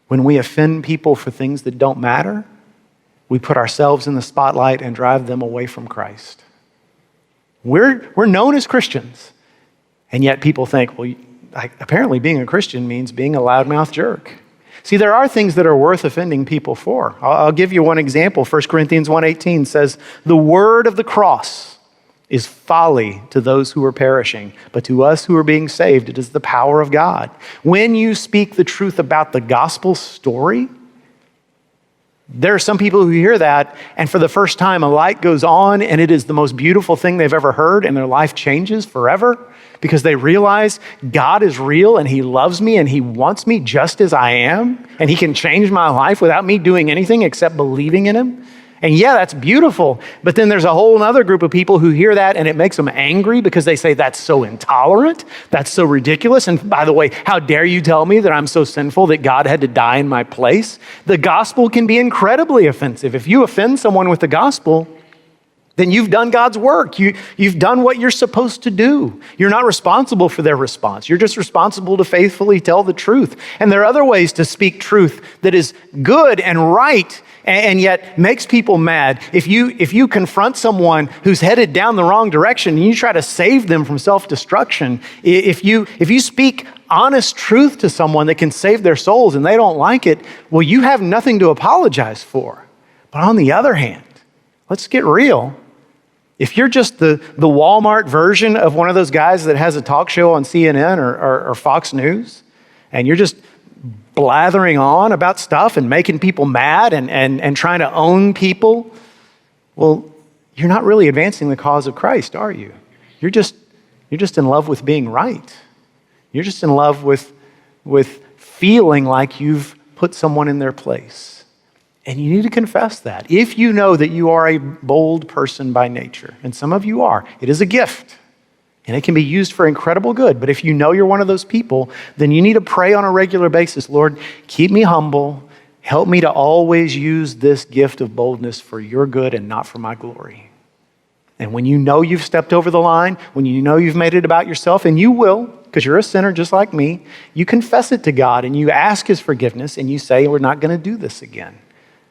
When we offend people for things that don't matter, we put ourselves in the spotlight and drive them away from Christ. We're known as Christians, and yet people think, well, apparently being a Christian means being a loudmouth jerk. See, there are things that are worth offending people for. I'll give you one example. 1 Corinthians 1:18 says, the word of the cross is folly to those who are perishing, but to us who are being saved, it is the power of God. When you speak the truth about the gospel story, there are some people who hear that, and for the first time, a light goes on, and it is the most beautiful thing they've ever heard, and their life changes forever because they realize God is real, and he loves me, and he wants me just as I am, and he can change my life without me doing anything except believing in him. And yeah, that's beautiful. But then there's a whole other group of people who hear that and it makes them angry because they say, that's so intolerant. That's so ridiculous. And by the way, how dare you tell me that I'm so sinful that God had to die in my place? The gospel can be incredibly offensive. If you offend someone with the gospel, then you've done God's work. You've done what you're supposed to do. You're not responsible for their response. You're just responsible to faithfully tell the truth. And there are other ways to speak truth that is good and right and yet makes people mad. If you confront someone who's headed down the wrong direction and you try to save them from self-destruction, if you speak honest truth to someone that can save their souls and they don't like it, well, you have nothing to apologize for. But on the other hand, let's get real. If you're just the Walmart version of one of those guys that has a talk show on CNN or Fox News, and you're just blathering on about stuff and making people mad and trying to own people, well, you're not really advancing the cause of Christ, are you? You're just in love with being right. You're just in love with feeling like you've put someone in their place. And you need to confess that. If you know that you are a bold person by nature, and some of you are, it is a gift. And it can be used for incredible good. But if you know you're one of those people, then you need to pray on a regular basis. Lord, keep me humble. Help me to always use this gift of boldness for your good and not for my glory. And when you know you've stepped over the line, when you know you've made it about yourself, and you will, because you're a sinner just like me, you confess it to God and you ask his forgiveness and you say, we're not going to do this again.